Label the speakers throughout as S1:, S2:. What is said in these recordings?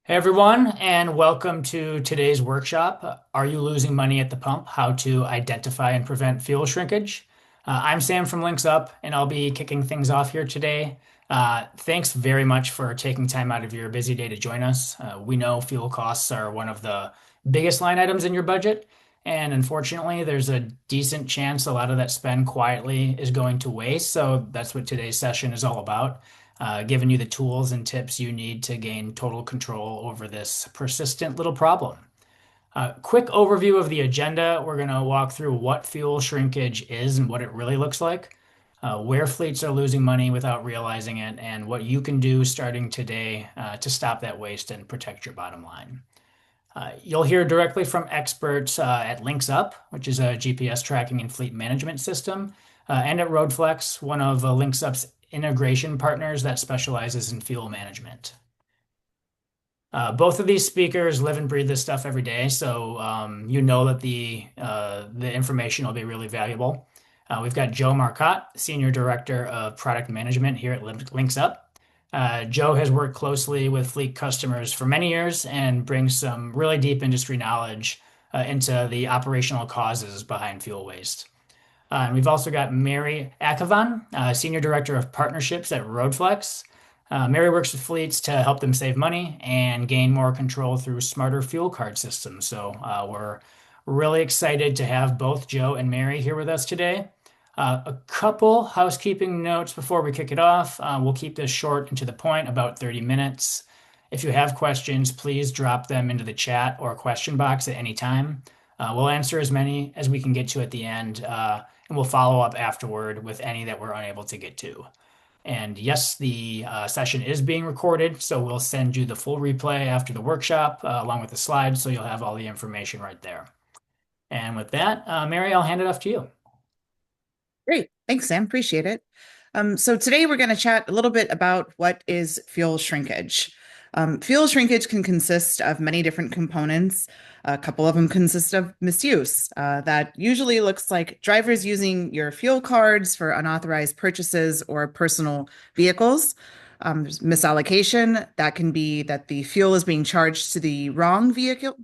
S1: Hey everyone, and welcome to today's workshop. Are you losing money at the pump? How to identify and prevent fuel shrinkage. I'm Sam from Linxup, and I'll be kicking things off here today. Thanks very much for taking time out of your busy day to join us. We know fuel costs are one of the biggest line items in your budget, and unfortunately, there's a decent chance a lot of that spend quietly is going to waste. So that's what today's session is all about, giving you the tools and tips you need to gain total control over this persistent little problem. Quick overview of the agenda. We're going to walk through what fuel shrinkage is and what it really looks like, where fleets are losing money without realizing it, and what you can do starting today to stop that waste and protect your bottom line. You'll hear directly from experts at Linxup, which is a GPS tracking and fleet management system, and at RoadFlex, one of Linxup's integration partners that specializes in fuel management. Both of these speakers live and breathe this stuff every day, so you know that the information will be really valuable. We've got Joe Marcotte, Senior Director of Product Management here at Linxup. Joe has worked closely with fleet customers for many years and brings some really deep industry knowledge into the operational causes behind fuel waste. And we've also got Mary Akavan, Senior Director of Partnerships at RoadFlex. Mary works with fleets to help them save money and gain more control through smarter fuel card systems. So we're really excited to have both Joe and Mary here with us today. A couple housekeeping notes before we kick it off. We'll keep this short and to the point, about 30 minutes. If you have questions, please drop them into the chat or question box at any time. We'll answer as many as we can get to at the end, and we'll follow up afterward with any that we're unable to get to. And yes, the session is being recorded, so we'll send you the full replay after the workshop, along with the slides, so you'll have all the information right there. And with that, Mary, I'll hand it off to you.
S2: Great. Thanks, Sam. Appreciate it. So today we're going to chat a little bit about what is fuel shrinkage. Fuel shrinkage can consist of many different components. A couple of them consist of misuse. That usually looks like drivers using your fuel cards for unauthorized purchases or personal vehicles. There's misallocation. That can be that the fuel is being charged to the wrong vehicle,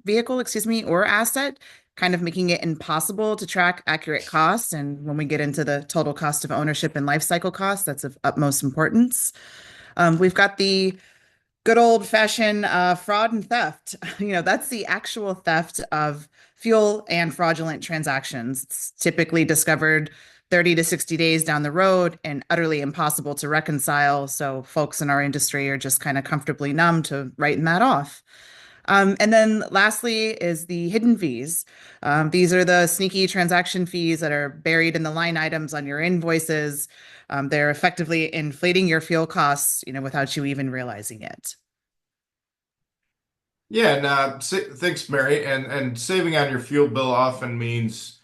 S2: or asset, kind of making it impossible to track accurate costs. And when we get into the total cost of ownership and life cycle costs, that's of utmost importance. We've got the good old-fashioned fraud and theft. That's the actual theft of fuel and fraudulent transactions. It's typically discovered 30 to 60 days down the road and utterly impossible to reconcile. So folks in our industry are just kind of comfortably numb to writing that off. And then lastly is the hidden fees. These are the sneaky transaction fees that are buried in the line items on your invoices. They're effectively inflating your fuel costs, without you even realizing it.
S3: Yeah, and thanks, Mary. And saving on your fuel bill often means,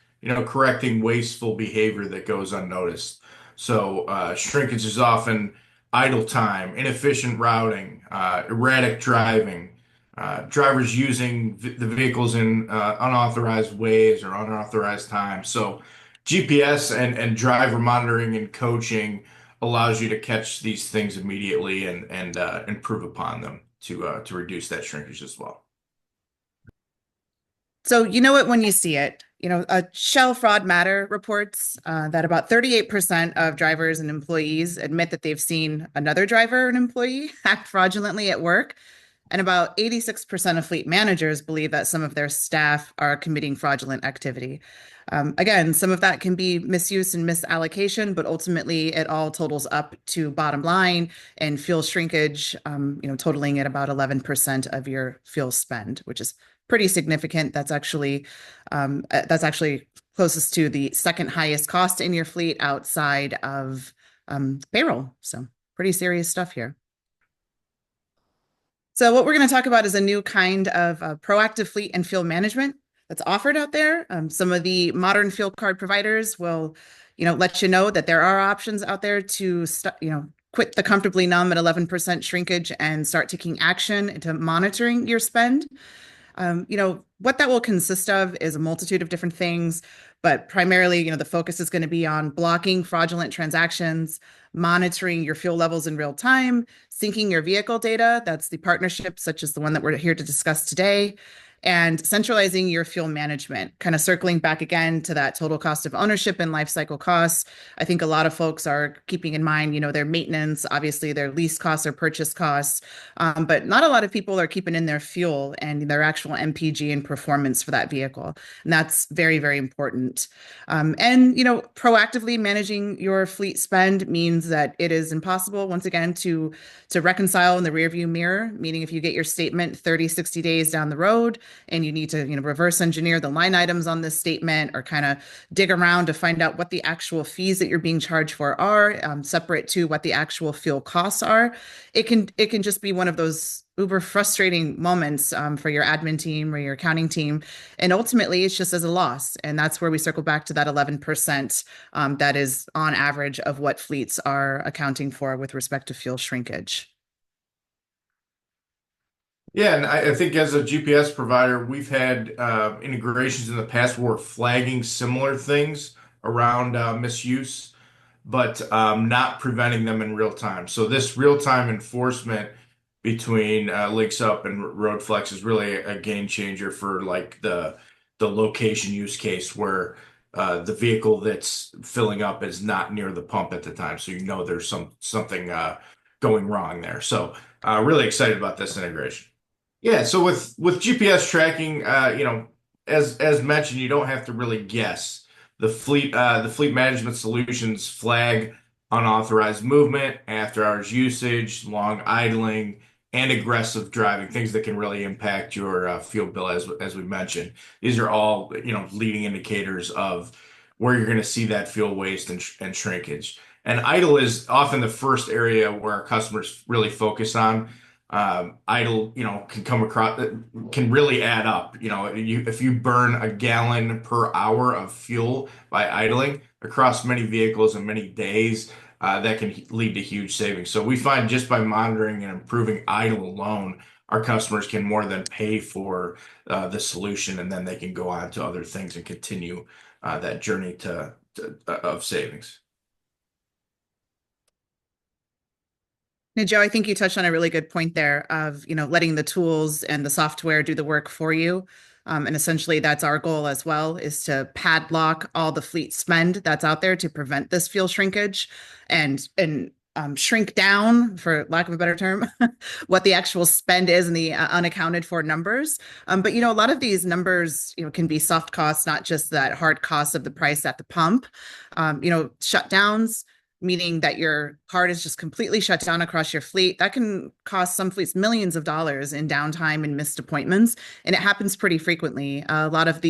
S3: correcting wasteful behavior that goes unnoticed. So shrinkage is often idle time, inefficient routing, erratic driving, drivers using the vehicles in unauthorized ways or unauthorized time. So GPS and driver monitoring and coaching allows you to catch these things immediately and improve upon them to reduce that shrinkage as well.
S2: So you know it when you see it. Shell Fraud Matter reports that about 38% of drivers and employees admit that they've seen another driver or an employee act fraudulently at work. And about 86% of fleet managers believe that some of their staff are committing fraudulent activity. Again, some of that can be misuse and misallocation, but ultimately it all totals up to bottom line and fuel shrinkage, totaling at about 11% of your fuel spend, which is pretty significant. That's actually closest to the second highest cost in your fleet outside of payroll. So pretty serious stuff here. So what we're going to talk about is a new kind of proactive fleet and fuel management that's offered out there. Some of the modern fuel card providers will, let you know that there are options out there to, quit the comfortably numb at 11% shrinkage and start taking action into monitoring your spend. What that will consist of is a multitude of different things, But primarily, the focus is going to be on blocking fraudulent transactions, monitoring your fuel levels in real time, syncing your vehicle data. That's the partnership, such as the one that we're here to discuss today, and centralizing your fuel management, kind of circling back again to that total cost of ownership and life cycle costs. I think a lot of folks are keeping in mind, their maintenance, obviously their lease costs or purchase costs, but not a lot of people are keeping in their fuel and their actual MPG and performance for that vehicle. And that's very, very important. And, proactively managing your fleet spend means that it is impossible, once again, to reconcile in the rearview mirror, meaning if you get your statement 30, 60 days down the road, and you need to reverse engineer the line items on this statement or kind of dig around to find out what the actual fees that you're being charged for are, separate to what the actual fuel costs are. It can just be one of those uber frustrating moments for your admin team or your accounting team, and ultimately it's just as a loss. And that's where we circle back to that 11% that is on average of what fleets are accounting for with respect to fuel shrinkage.
S3: Yeah, and I think as a GPS provider, we've had integrations in the past where we're flagging similar things around misuse, but not preventing them in real time. So this real-time enforcement between Linxup and RoadFlex is really a game changer for like the location use case where the vehicle that's filling up is not near the pump at the time, so there's something going wrong there. So really excited about this integration. Yeah, so with GPS tracking, as mentioned, you don't have to really guess. The fleet management solutions flag unauthorized movement, after hours usage, long idling, and aggressive driving, things that can really impact your fuel bill, as we mentioned. These are all, leading indicators of where you're going to see that fuel waste and shrinkage. And idle is often the first area where our customers really focus on. Idle, can come across, can really add up. If you burn a gallon per hour of fuel by idling across many vehicles and many days, that can lead to huge savings. So we find just by monitoring and improving idle alone, our customers can more than pay for the solution, and then they can go on to other things and continue that journey of savings.
S2: Now, Joe, I think you touched on a really good point there of, letting the tools and the software do the work for you. And essentially that's our goal as well, is to padlock all the fleet spend that's out there to prevent this fuel shrinkage and shrink down, for lack of a better term, what the actual spend is in the unaccounted for numbers. But, a lot of these numbers, can be soft costs, not just that hard cost of the price at the pump. Shutdowns, meaning that your card is just completely shut down across your fleet. That can cost some fleets millions of dollars in downtime and missed appointments. And it happens pretty frequently. A lot of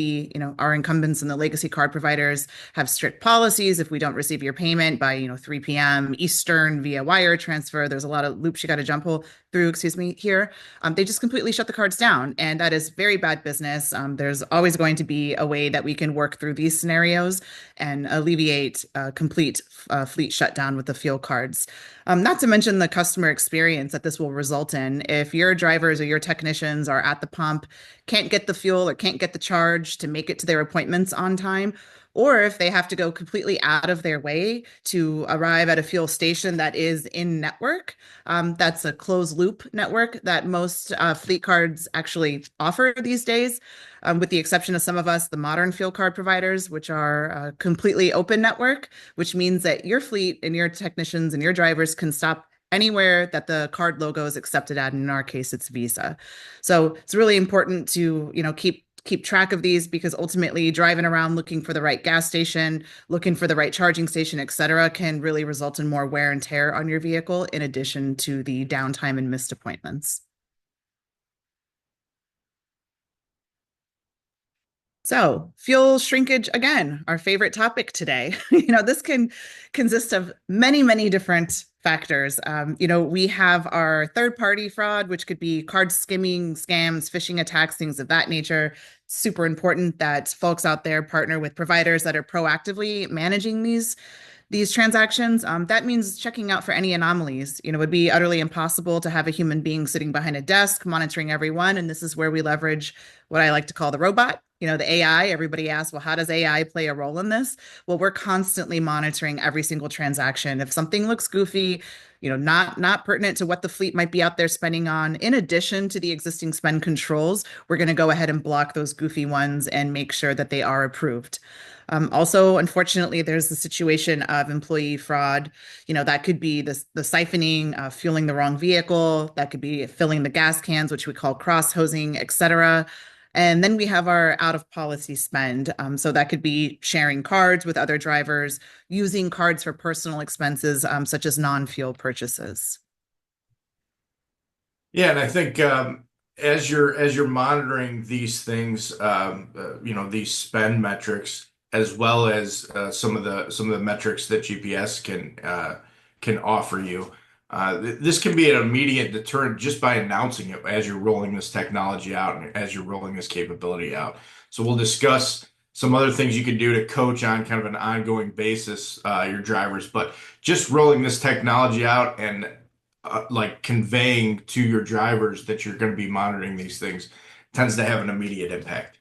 S2: our incumbents and the legacy card providers have strict policies. If we don't receive your payment by, 3 p.m. Eastern via wire transfer, there's a lot of loops you got to jump through, here. They just completely shut the cards down. And that is very bad business. There's always going to be a way that we can work through these scenarios and alleviate complete fleet shutdown with the fuel cards. Not to mention the customer experience that this will result in. If your drivers or your technicians are at the pump, can't get the fuel or can't get the charge to make it to their appointments on time, or if they have to go completely out of their way to arrive at a fuel station that is in network, that's a closed loop network that most fleet cards actually offer these days, with the exception of some of us, the modern fuel card providers, which are a completely open network, which means that your fleet and your technicians and your drivers can stop anywhere that the card logo is accepted at. And in our case, it's Visa. So it's really important to, keep track of these, because ultimately driving around looking for the right gas station, looking for the right charging station, et cetera, can really result in more wear and tear on your vehicle, in addition to the downtime and missed appointments. So, fuel shrinkage, again, our favorite topic today. This can consist of many, many different factors. We have our third-party fraud, which could be card skimming, scams, phishing attacks, things of that nature. Super important that folks out there partner with providers that are proactively managing these transactions, that means checking out for any anomalies. It would be utterly impossible to have a human being sitting behind a desk monitoring everyone. And this is where we leverage what I like to call the robot, the AI. Everybody asks, well, how does AI play a role in this? Well, we're constantly monitoring every single transaction. If something looks goofy, not pertinent to what the fleet might be out there spending on, in addition to the existing spend controls, we're going to go ahead and block those goofy ones and make sure that they are approved. Also, unfortunately, there's the situation of employee fraud. That could be the siphoning, fueling the wrong vehicle. That could be filling the gas cans, which we call cross hosing, et cetera. And then we have our out of policy spend. So that could be sharing cards with other drivers, using cards for personal expenses, such as non-fuel purchases.
S3: Yeah, and I think as you're monitoring these things, these spend metrics, as well as some of the metrics that GPS can offer you, this can be an immediate deterrent just by announcing it as you're rolling this technology out and as you're rolling this capability out. So we'll discuss some other things you can do to coach on kind of an ongoing basis your drivers, but just rolling this technology out and like conveying to your drivers that you're going to be monitoring these things tends to have an immediate impact.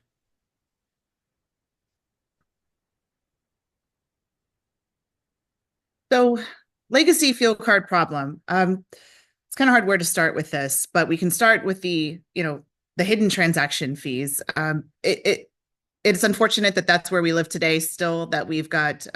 S2: So, legacy fuel card problem. It's kind of hard where to start with this, but we can start with the hidden transaction fees. It's unfortunate that that's where we live today still, that we've got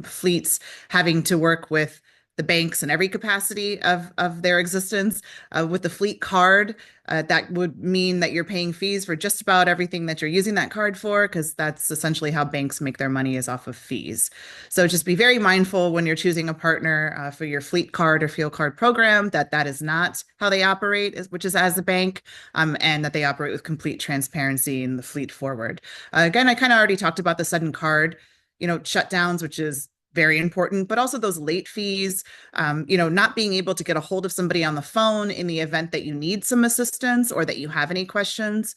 S2: fleets having to work with the banks in every capacity of their existence. With the fleet card, that would mean that you're paying fees for just about everything that you're using that card for, because that's essentially how banks make their money, is off of fees. So just be very mindful when you're choosing a partner for your fleet card or fuel card program, that is not how they operate, which is as a bank, and that they operate with complete transparency in the fleet forward. Again, I kind of already talked about the sudden card, shutdowns, which is very important, but also those late fees, not being able to get a hold of somebody on the phone in the event that you need some assistance or that you have any questions.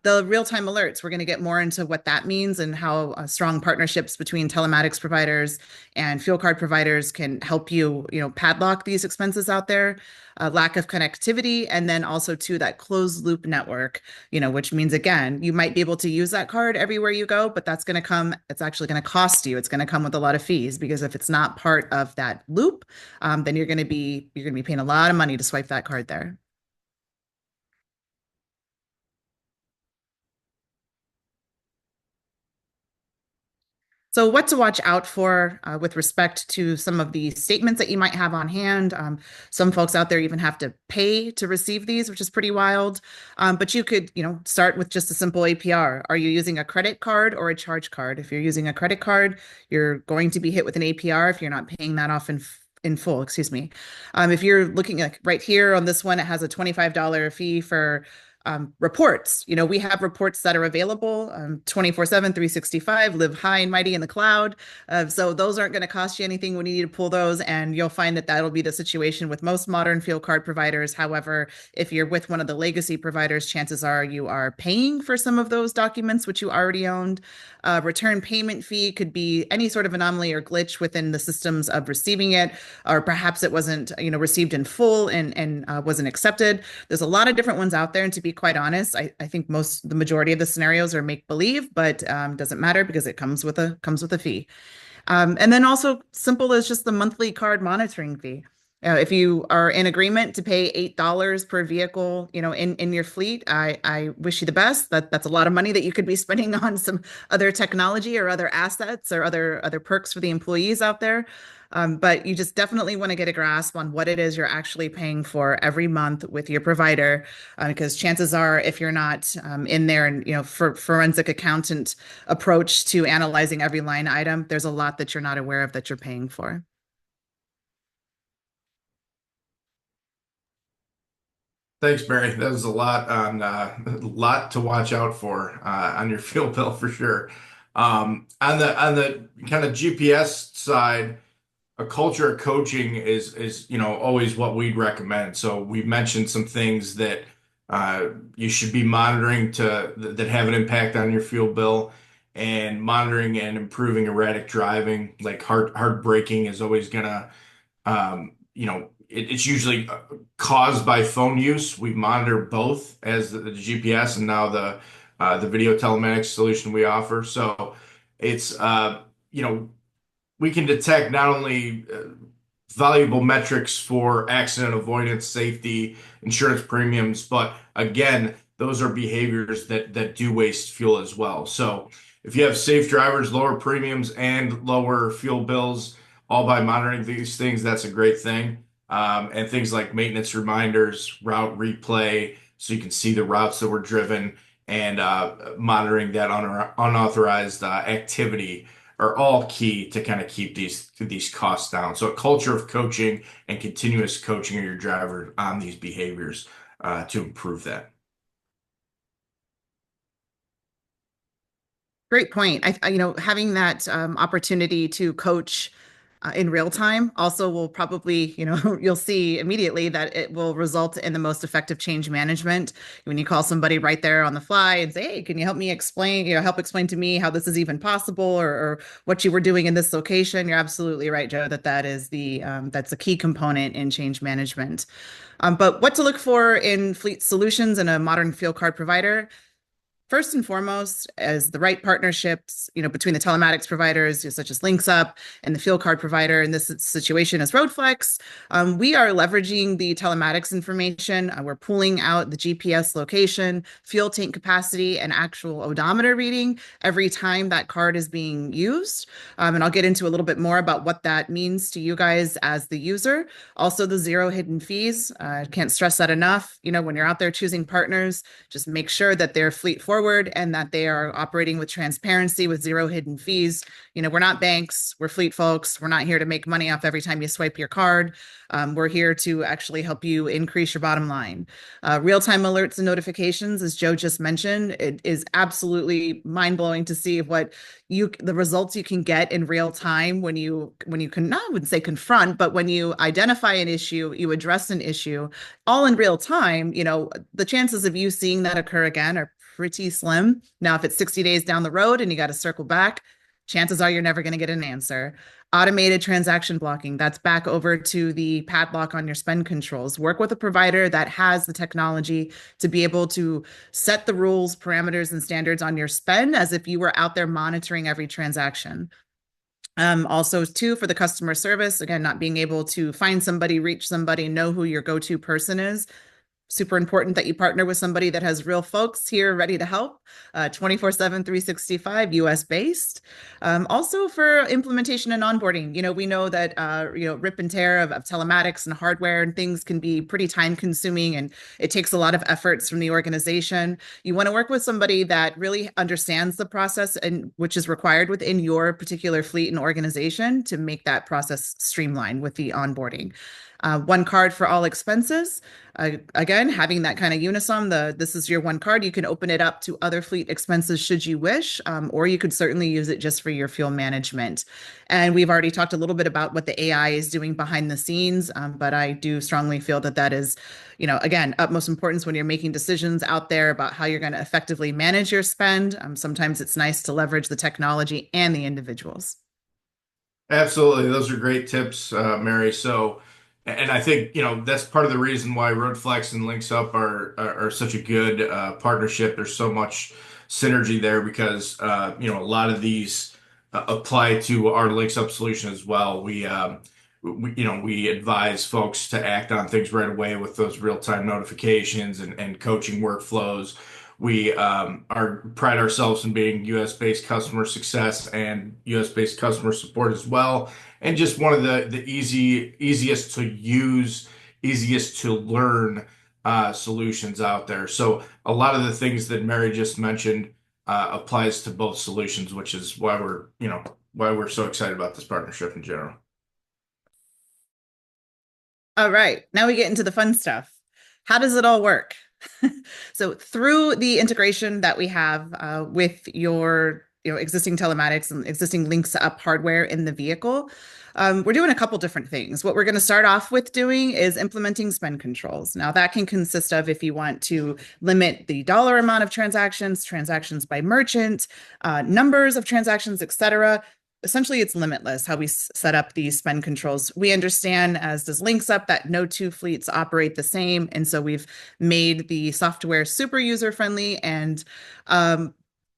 S2: The real-time alerts, we're going to get more into what that means and how strong partnerships between telematics providers and fuel card providers can help you, padlock these expenses out there. Lack of connectivity, and then also to that closed loop network, which means, again, you might be able to use that card everywhere you go, but it's actually going to cost you. It's going to come with a lot of fees, because if it's not part of that loop, then you're going to be paying a lot of money to swipe that card there. So, what to watch out for with respect to some of the statements that you might have on hand. Some folks out there even have to pay to receive these, which is pretty wild. But you could, start with just a simple APR. Are you using a credit card or a charge card? If you're using a credit card, you're going to be hit with an APR if you're not paying that off in full, excuse me. If you're looking at right here on this one, it has a $25 fee for reports. We have reports that are available 24/7, 365, live high and mighty in the cloud. So those aren't going to cost you anything when you need to pull those. And you'll find that that'll be the situation with most modern fuel card providers. However, if you're with one of the legacy providers, chances are you are paying for some of those documents, which you already owned. Return payment fee could be any sort of anomaly or glitch within the systems of receiving it, or perhaps it wasn't, received in full and wasn't accepted. There's a lot of different ones out there, and to be quite honest, I think the majority of the scenarios are make believe, but doesn't matter because it comes with a fee. And then also simple as just the monthly card monitoring fee. If you are in agreement to pay $8 per vehicle, in your fleet, I wish you the best. That's a lot of money that you could be spending on some other technology or other assets or other perks for the employees out there. But you just definitely want to get a grasp on what it is you're actually paying for every month with your provider, because chances are, if you're not in there and for forensic accountant approach to analyzing every line item, there's a lot that you're not aware of that you're paying for.
S3: Thanks, Mary. That was a lot to watch out for on your fuel bill for sure. On the kind of GPS side, a culture of coaching is always what we'd recommend. So we've mentioned some things that you should be monitoring that have an impact on your fuel bill, and monitoring and improving erratic driving. Like hard braking is always gonna, it's usually caused by phone use. We monitor both as the GPS and now the video telematics solution we offer. So it's you know we can detect not only valuable metrics for accident avoidance, safety, insurance premiums, but again, those are behaviors that do waste fuel as well. So if you have safe drivers, lower premiums, and lower fuel bills, all by monitoring these things, that's a great thing. And things like maintenance reminders, route replay, so you can see the routes that were driven, and monitoring that unauthorized activity are all key to kind of keep these costs down. So a culture of coaching and continuous coaching of your driver on these behaviors to improve that.
S2: Great point. Having that opportunity to coach in real time also will probably, you'll see immediately that it will result in the most effective change management. When you call somebody right there on the fly and say, "Hey, can you help me explain, help explain to me how this is even possible, or what you were doing in this location?" You're absolutely right, Joe, that is that's a key component in change management. But what to look for in fleet solutions and a modern fuel card provider? First and foremost, as the right partnerships, between the telematics providers, such as Linxup, and the fuel card provider in this situation as RoadFlex, we are leveraging the telematics information. We're pulling out the GPS location, fuel tank capacity, and actual odometer reading every time that card is being used. And I'll get into a little bit more about what that means to you guys as the user. Also, the zero hidden fees. I can't stress that enough. When you're out there choosing partners, just make sure that they're fleet forward and that they are operating with transparency with zero hidden fees. We're not banks, we're fleet folks. We're not here to make money off every time you swipe your card. We're here to actually help you increase your bottom line. Real-time alerts and notifications, as Joe just mentioned, it is absolutely mind-blowing to see the results you can get in real time when you can, I wouldn't say confront, but when you identify an issue, you address an issue, all in real time. The chances of you seeing that occur again are pretty slim. Now, if it's 60 days down the road and you got to circle back, chances are you're never going to get an answer. Automated transaction blocking, that's back over to the padlock on your spend controls. Work with a provider that has the technology to be able to set the rules, parameters, and standards on your spend as if you were out there monitoring every transaction. Also, too, for the customer service, again, not being able to find somebody, reach somebody, know who your go-to person is. Super important that you partner with somebody that has real folks here ready to help, 24/7, 365, US based. Also for implementation and onboarding, we know that, rip and tear of telematics and hardware and things can be pretty time consuming, and it takes a lot of efforts from the organization. You want to work with somebody that really understands the process and which is required within your particular fleet and organization to make that process streamlined with the onboarding. One card for all expenses. Again, having that kind of unison, this is your one card. You can open it up to other fleet expenses should you wish, or you could certainly use it just for your fuel management. And we've already talked a little bit about what the AI is doing behind the scenes, but I do strongly feel that is, again, utmost importance when you're making decisions out there about how you're going to effectively manage your spend. Sometimes it's nice to leverage the technology and the individuals.
S3: Absolutely. Those are great tips, Mary. So, and I think, that's part of the reason why RoadFlex and Linxup are such a good partnership. There's so much synergy there because, a lot of these apply to our Linxup solution as well. We advise folks to act on things right away with those real-time notifications and coaching workflows. We pride ourselves in being US-based customer success and US-based customer support as well, and just one of the easiest to use, easiest to learn solutions out there. So a lot of the things that Mary just mentioned applies to both solutions, which is why we're so excited about this partnership in general.
S2: All right, now we get into the fun stuff. How does it all work? So through the integration that we have with your existing telematics and existing links up hardware in the vehicle. We're doing a couple different things. What we're going to start off with doing is implementing spend controls. Now, that can consist of if you want to limit the dollar amount of transactions, transactions by merchant, numbers of transactions, etc. Essentially, it's limitless how we set up these spend controls. We understand, as does Linxup, that no two fleets operate the same. And so we've made the software super user friendly and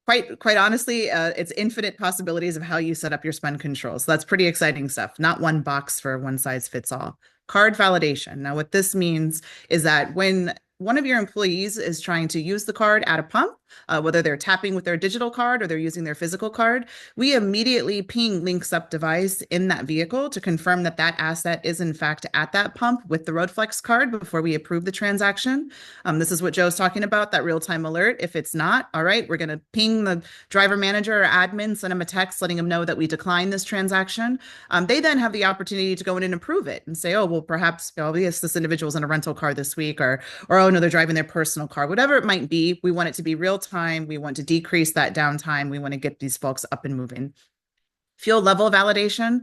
S2: quite honestly, it's infinite possibilities of how you set up your spend controls. So that's pretty exciting stuff. Not one box for one size fits all. Card validation. Now, what this means is that when one of your employees is trying to use the card at a pump, whether they're tapping with their digital card or they're using their physical card, we immediately ping Linxup device in that vehicle to confirm that that asset is in fact at that pump with the RoadFlex card before we approve the transaction. This is what Joe's talking about, that real-time alert. If it's not, all right, we're going to ping the driver manager or admin, send them a text letting them know that we decline this transaction. They then have the opportunity to go in and approve it and say, oh, well, perhaps, yes, this individual's in a rental car this week, or oh, no, they're driving their personal car, whatever it might be. We want it to be real time. We want to decrease that downtime. We want to get these folks up and moving. Fuel level validation.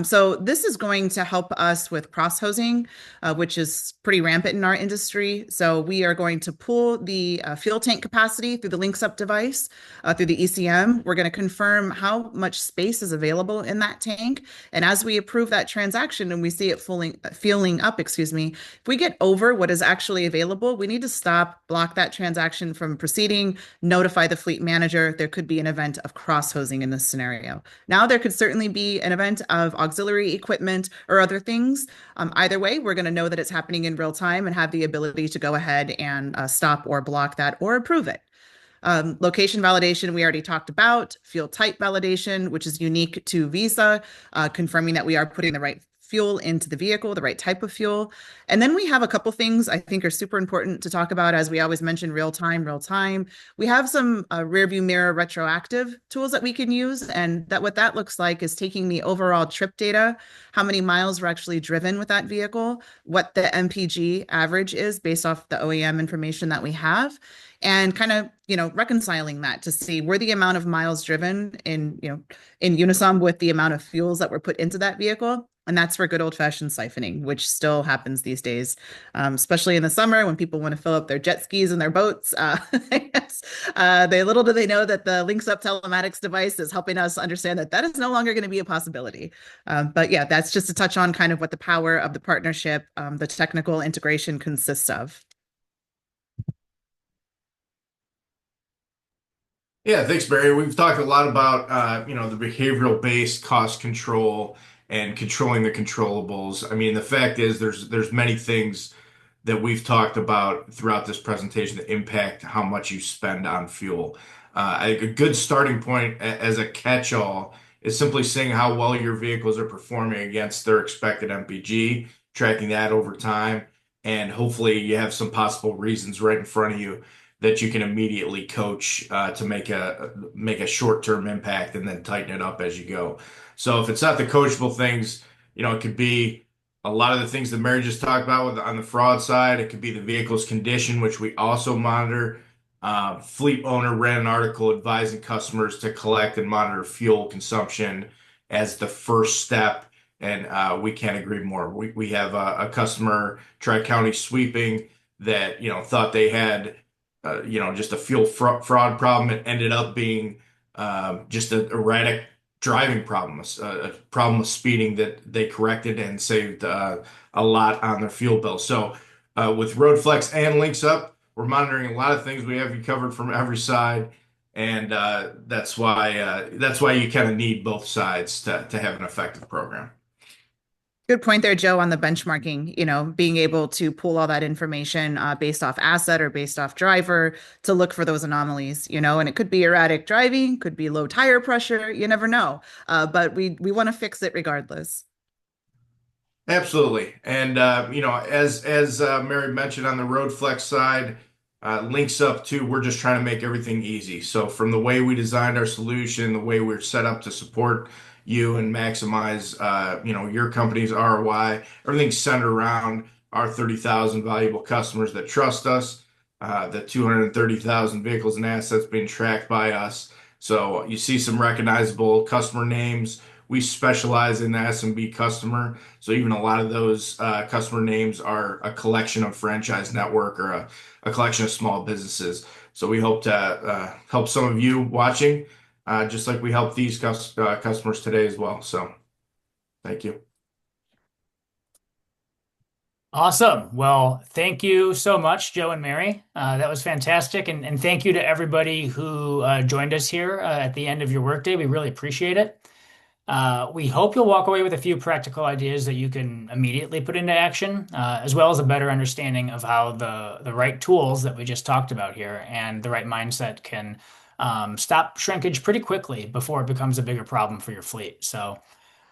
S2: So this is going to help us with cross-hosing, which is pretty rampant in our industry. So we are going to pull the fuel tank capacity through the Linxup device, through the ECM. We're going to confirm how much space is available in that tank. And as we approve that transaction and we see it fueling up, if we get over what is actually available, we need to stop, block that transaction from proceeding, notify the fleet manager. There could be an event of cross-hosing in this scenario. Now, there could certainly be an event of auxiliary equipment or other things. Either way, we're going to know that it's happening in real time and have the ability to go ahead and stop or block that or approve it. Location validation, we already talked about. Fuel type validation, which is unique to Visa, confirming that we are putting the right fuel into the vehicle, the right type of fuel. And then we have a couple things I think are super important to talk about. As we always mention, real time. We have some rear view mirror retroactive tools that we can use. And what that looks like is taking the overall trip data, how many miles were actually driven with that vehicle, what the MPG average is based off the OEM information that we have, and kind of, reconciling that to see were the amount of miles driven in unison with the amount of fuels that were put into that vehicle. And that's for good old-fashioned siphoning, which still happens these days, especially in the summer when people want to fill up their jet skis and their boats. Little do they know that the Linxup telematics device is helping us understand that is no longer going to be a possibility. But yeah, that's just to touch on kind of what the power of the partnership, the technical integration consists of.
S3: Yeah, thanks, Barry. We've talked a lot about the behavioral-based cost control and controlling the controllables. I mean, the fact is there's many things that we've talked about throughout this presentation that impact how much you spend on fuel. A good starting point as a catch-all is simply seeing how well your vehicles are performing against their expected MPG, tracking that over time, and hopefully you have some possible reasons right in front of you that you can immediately coach to make a short-term impact and then tighten it up as you go. So if it's not the coachable things, it could be a lot of the things that Mary just talked about on the fraud side. It could be the vehicle's condition, which we also monitor. Fleet owner ran an article advising customers to collect and monitor fuel consumption as the first step, and we can't agree more. We have a customer, Tri-County Sweeping, that thought they had just a fuel fraud problem. It ended up being just an erratic driving problem, a problem of speeding that they corrected and saved a lot on their fuel bill. So with RoadFlex and Linxup, we're monitoring a lot of things. We have you covered from every side, and that's why you kind of need both sides to have an effective program.
S2: Good point there, Joe, on the benchmarking, being able to pull all that information based off asset or based off driver to look for those anomalies, and it could be erratic driving, could be low tire pressure, you never know. But we want to fix it regardless.
S3: Absolutely. And, as Mary mentioned on the RoadFlex side, Linxup too, we're just trying to make everything easy. So from the way we designed our solution, the way we're set up to support you and maximize, your company's ROI. Everything's centered around our 30,000 valuable customers that trust us, the 230,000 vehicles and assets being tracked by us. So you see some recognizable customer names. We specialize in the SMB customer. So even a lot of those customer names are a collection of franchise network or a collection of small businesses. So we hope to help some of you watching, just like we help these customers today as well. So thank you.
S1: Awesome. Well, thank you so much, Joe and Mary. That was fantastic. And thank you to everybody who joined us here at the end of your workday. We really appreciate it. We hope you'll walk away with a few practical ideas that you can immediately put into action, as well as a better understanding of how the right tools that we just talked about here and the right mindset can stop shrinkage pretty quickly before it becomes a bigger problem for your fleet. So,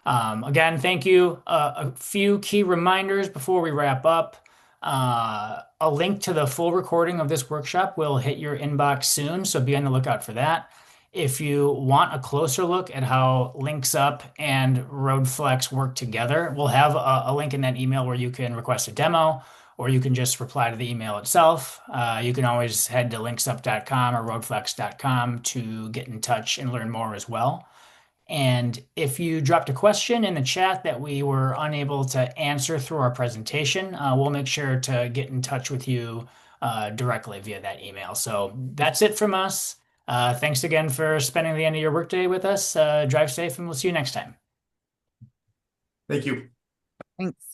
S1: again, thank you. A few key reminders before we wrap up. A link to the full recording of this workshop will hit your inbox soon, so be on the lookout for that. If you want a closer look at how Linxup and RoadFlex work together, we'll have a link in that email where you can request a demo, or you can just reply to the email itself. You can always head to linxup.com or roadflex.com to get in touch and learn more as well. And if you dropped a question in the chat that we were unable to answer through our presentation, we'll make sure to get in touch with you directly via that email. So that's it from us. Thanks again for spending the end of your workday with us. Drive safe, and we'll see you next time.
S3: Thank you.
S2: Thanks.